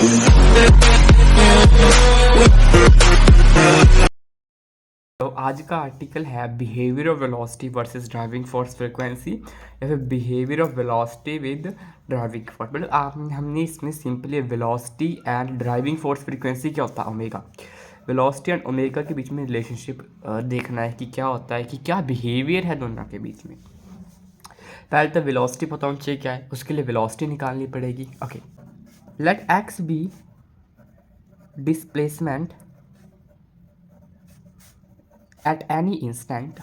तो आज का आर्टिकल है behaviour of velocity versus driving force frequency या फिर behaviour of velocity with driving force. मतलब हमने इसमें simply velocity and driving force frequency क्या होता है ओमेगा, वेलोसिटी एंड ओमेगा के बीच में रिलेशनशिप देखना है कि क्या होता है, कि क्या बिहेवियर है दोनों के बीच में। पहले तो वेलोसिटी पता होना चाहिए क्या है, उसके लिए वेलोसिटी निकालनी पड़ेगी। Okay, let x be displacement at any instant,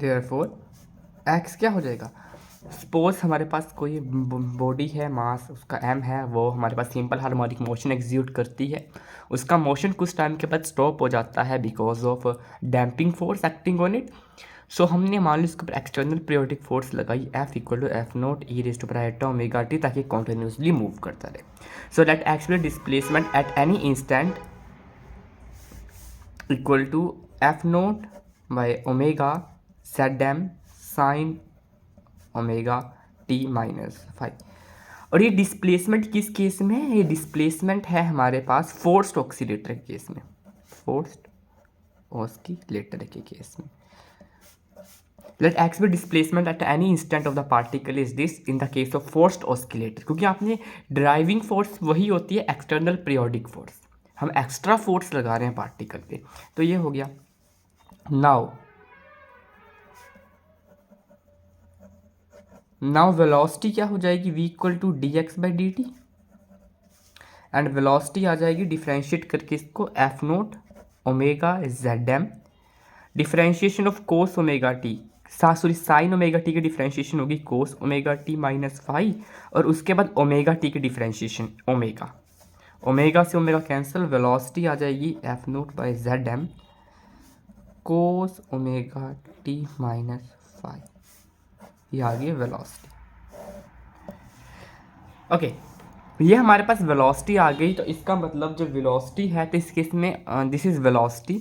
therefore x क्या हो जाएगा। सपोज हमारे पास कोई बॉडी है, मास उसका m है, वो हमारे पास सिंपल हार्मोनिक मोशन एग्जीक्यूट करती है। उसका मोशन कुछ टाइम के बाद स्टॉप हो जाता है because of damping force acting on it. So हमने मान लो इसके ऊपर एक्सटर्नल पीरियोडिक फोर्स लगाई F equal to F naught E raise to power iota omega T, ताकि कॉन्टिन्यूसली मूव करता रहे। So let x be displacement at any instant equal to F naught by omega Z M sine omega T minus 5। और ये displacement किस case में है? ये displacement है हमारे पास फोर्स्ड ऑक्सीलेटर के केस में, फोर्स्ड ऑस्किलेटर के केस में। Let x be displacement at any instant of the particle is this in the case of forced oscillator, क्योंकि आपने ड्राइविंग फोर्स वही होती है एक्सटर्नल पीरियोडिक फोर्स, हम एक्स्ट्रा फोर्स लगा रहे हैं पार्टिकल पे। तो ये हो गया। नाउ वेलोसिटी क्या हो जाएगी, v equal to d x by d t, and velocity आ जाएगी डिफ्रेंशिएट करके इसको f naught omega Z m, differentiation of cos omega t, sine omega t की डिफ्रेंशिएशन होगी कोस ओमेगा टी माइनस 5, और उसके बाद ओमेगा टी की डिफ्रेंशिएशन ओमेगा से ओमेगा कैंसिल, वेलोसिटी आ जाएगी f naught by Z m cos omega T minus 5। ये आ गई वेलोसिटी। ओके, ये हमारे पास वेलोसिटी आ गई। तो इसका मतलब जो वेलोसिटी है, तो इस केस में this is velocity,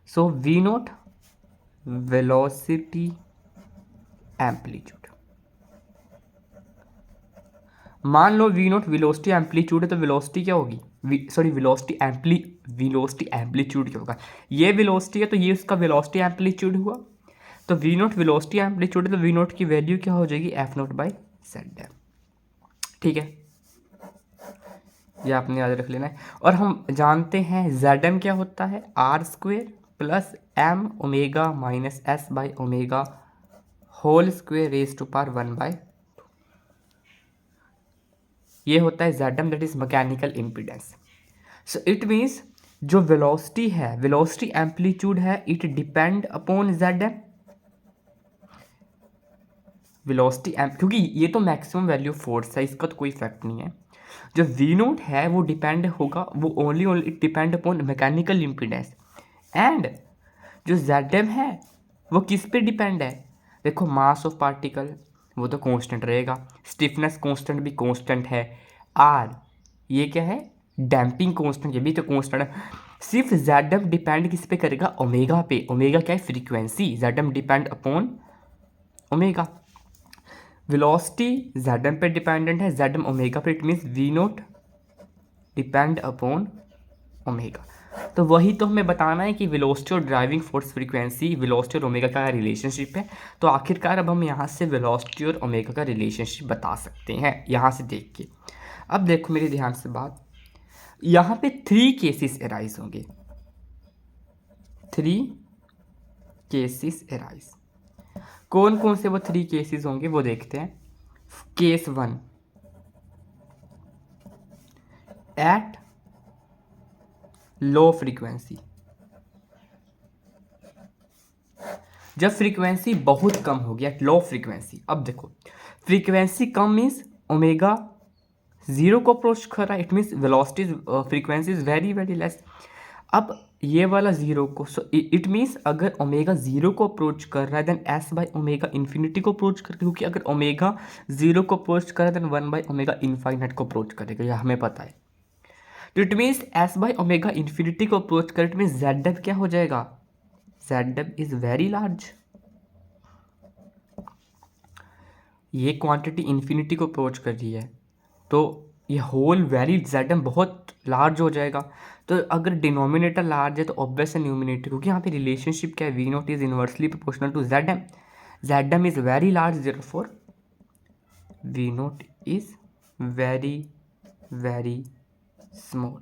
so v naught velocity amplitude. मान लो वी नोट वेलोसिटी एम्पलीट्यूड है, तो वेलोसिटी क्या होगी, वेलोसिटी एम्पलीट्यूड क्या होगा, ये वेलोसिटी है तो ये उसका वेलोसिटी एम्पलीट्यूड हुआ। तो वी नोट वेलोसिटी एम्पलीट्यूड है, तो वी नोट की वैल्यू क्या हो जाएगी f naught by Z M. ठीक है, ये आपने याद रख लेना है। और हम जानते हैं जेड एम क्या होता है, R square plus M omega minus S by omega whole square raise to power 1/2। ये होता है Z M, that is mechanical impedance. So it means जो वेलोसिटी है, वेलोसिटी एम्पलीट्यूड है, it depend upon Z M velocity क्योंकि ये तो maximum value force है, इसका तो कोई इफेक्ट नहीं है। जो वी नोट है वो डिपेंड होगा, वो only it depend upon mechanical impedance. And जो जेड एम है वो किस पे डिपेंड है, देखो मास ऑफ पार्टिकल वो तो कांस्टेंट रहेगा, स्टिफनेस कांस्टेंट भी कांस्टेंट है, आर ये क्या है डैम्पिंग कांस्टेंट, ये भी तो कांस्टेंट है। सिर्फ जेड एम डिपेंड किस पे करेगा, ओमेगा पे। ओमेगा क्या है, frequency, Z M depend upon omega. Velocity Z M पे डिपेंडेंट है, जेड एम ओमेगा पे, it means v naught depend upon omega. तो वही तो हमें बताना है कि वेलोसिटी और ड्राइविंग फोर्स फ्रीक्वेंसी, वेलोसिटी और ओमेगा का रिलेशनशिप है। तो आखिरकार अब हम यहाँ से वेलोसिटी और ओमेगा का रिलेशनशिप बता सकते हैं यहाँ से देख के। अब देखो मेरे ध्यान से बात, यहाँ पे 3 केसेस एराइज होंगे, 3 केसेस एराइज। कौन कौन से वो 3 केसेस होंगे वो देखते हैं। केस 1, एट लो फ्रीक्वेंसी, जब फ्रीक्वेंसी बहुत कम हो गया, लो फ्रीक्वेंसी। अब देखो फ्रीक्वेंसी कम मीन्स ओमेगा 0 को अप्रोच कर रहा है, it means velocity frequency is very very less. अब ये वाला 0 को, सो इट मीन्स अगर ओमेगा 0 को अप्रोच कर रहा है then S by omega infinity को अप्रोच कर, क्योंकि अगर ओमेगा 0 को अप्रोच कर रहा है देन 1 बाई ओमेगा इनफाइनाइट को अप्रोच करेगा, यह हमें पता है। तो it means S by omega infinity को अप्रोच कर, इट मीन्स जेड एफ क्या हो जाएगा, Z F is very large. ये क्वांटिटी इन्फिनिटी को अप्रोच कर रही है, तो ये होल वेरी जेड बहुत लार्ज हो जाएगा। तो अगर डिनोमिनेटर लार्ज है तो ऑब्वियस है न्यूमिनेटर, क्योंकि यहाँ पे रिलेशनशिप क्या है, v naught is inversely proportional to Z M is very large, therefore we naught is very very small.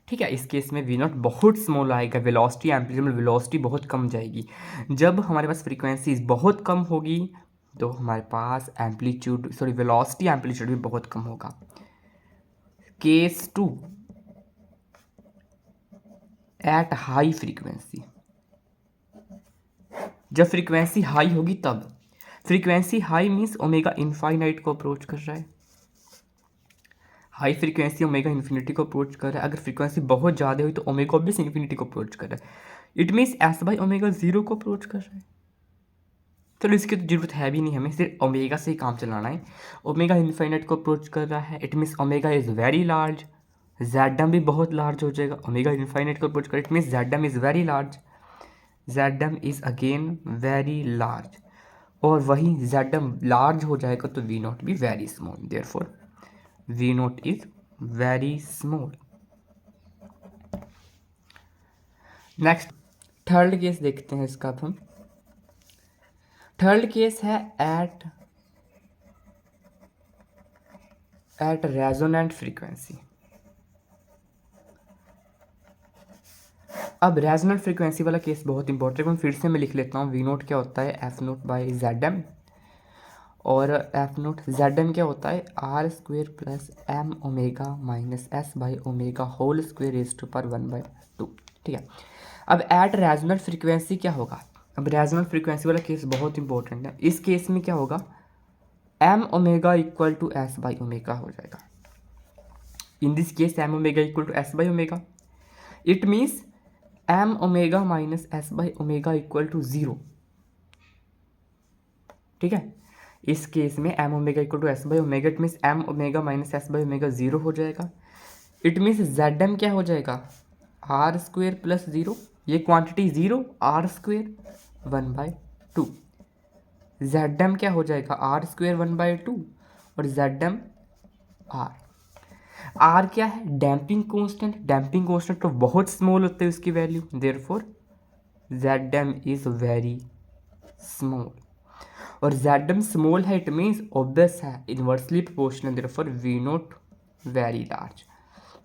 ठीक है, इस केस में वी नॉट बहुत स्मॉल आएगा, वेलोसिटी एम्पलीट्यूड में वेलोसिटी बहुत कम जाएगी। जब हमारे पास फ्रीक्वेंसी बहुत कम होगी तो हमारे पास वेलोसिटी एम्पलीट्यूड भी बहुत कम होगा। केस 2, एट हाई फ्रीक्वेंसी, जब फ्रीक्वेंसी हाई होगी तब, frequency high means omega infinite को अप्रोच कर रहा है, हाई फ्रीक्वेंसी ओमेगा इन्फिनिटी को अप्रोच कर रहा है। अगर फ्रीक्वेंसी बहुत ज़्यादा हुई तो ओमेगा ऑब्वियस इन्फिनिटी को अप्रोच कर रहा है, it means S by omega zero को अप्रोच कर रहा है। चलो इसकी तो जरूरत है भी नहीं, हमें सिर्फ ओमेगा से ही काम चलाना है। ओमेगा इन्फाइनाइट को अप्रोच कर रहा है, it means omega is very large, Z भी बहुत लार्ज हो जाएगा। ओमेगा इन्फाइनाइट को अप्रोच कर, it means Z is very large, Z is again very large, और वही जेड लार्ज हो जाएगा तो वी नॉट भी very small, therefore V naught is very small. Next third case देखते हैं इसका। अब हम थर्ड केस है एट रेजोनेंट फ्रीक्वेंसी। अब रेजोनेंट फ्रीक्वेंसी वाला केस बहुत इंपॉर्टेंट है, फिर से मैं लिख लेता हूँ। वी नोट क्या होता है, F naught by Z M, और एफ नोट जेड एम क्या होता है, R square plus M omega minus S by omega whole square raise to पर 1/2। ठीक है, अब एट रेजोनेंट फ्रीक्वेंसी क्या होगा, अब रेजोनेंट फ्रीक्वेंसी वाला केस बहुत इंपॉर्टेंट है। इस केस में क्या होगा, M omega equal to S by omega हो जाएगा। In this case M omega equal to S by omega, it means M omega minus S by omega equal to 0। ठीक है, इस केस में M omega equal to S by omega, it means M omega minus S by omega 0 हो जाएगा। It means Z M क्या हो जाएगा, are square plus 0, ये quantity 0, R square 1/2, Z M क्या हो जाएगा, आर स्क्वेयर 1/2 और जेड एम आर क्या है, डैम्पिंग कांस्टेंट, डैम्पिंग कांस्टेंट तो बहुत स्मॉल होते हैं उसकी value, therefore Z M is very small, और जेड एम स्मॉल है, इट मीन्स ऑब्वियस है inversely proportional, therefore we naught very large.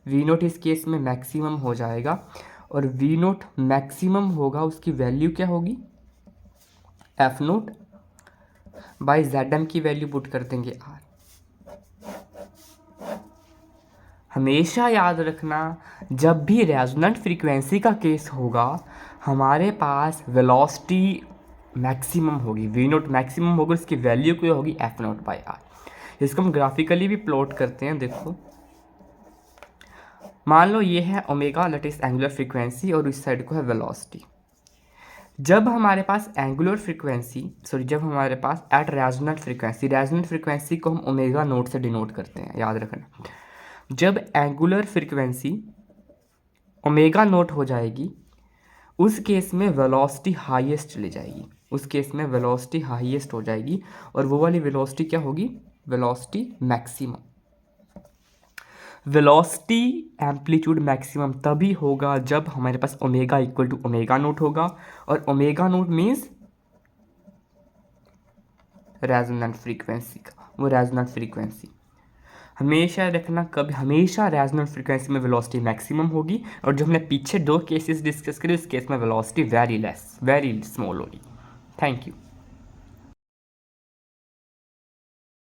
V naught इस केस में मैक्सिमम हो जाएगा, और वी नोट मैक्सिमम होगा, उसकी वैल्यू क्या होगी, F naught by Z M की वैल्यू पुट कर देंगे आर। हमेशा याद रखना, जब भी रेजोनेंट फ्रीक्वेंसी का केस होगा हमारे पास वेलोसिटी मैक्सिमम होगी, वी नोट मैक्सिमम होगी, उसकी वैल्यू क्या होगी, एफ नोट बाई आर। इसको हम ग्राफिकली भी प्लॉट करते हैं। देखो, मान लो ये है ओमेगा लेटेस्ट एंगुलर फ्रीक्वेंसी और इस साइड को है वेलोसिटी। जब हमारे पास एंगुलर फ्रीक्वेंसी जब हमारे पास एट रेजोनेंट फ्रीक्वेंसी को हम ओमेगा नोट से डिनोट करते हैं, याद रखना। जब एंगुलर फ्रीक्वेंसी ओमेगा नोट हो जाएगी उस केस में वेलोसिटी हाईएस्ट चली जाएगी, उस केस में वेलोसिटी हाईएस्ट हो जाएगी, और वो वाली वेलोसिटी क्या होगी, velocity maximum. Velocity amplitude maximum तभी होगा जब हमारे पास omega equal to omega naught होगा, और omega naught means resonant frequency का, वो रेजोनेंट फ्रीक्वेंसी हमेशा रखना, कभी हमेशा रेजोनेंट फ्रीक्वेंसी में वेलोसिटी मैक्सिमम होगी, और जो हमने पीछे 2 केसेस डिस्कस करे उस केस में वेलोसिटी वेरी स्मॉल होगी। Thank you.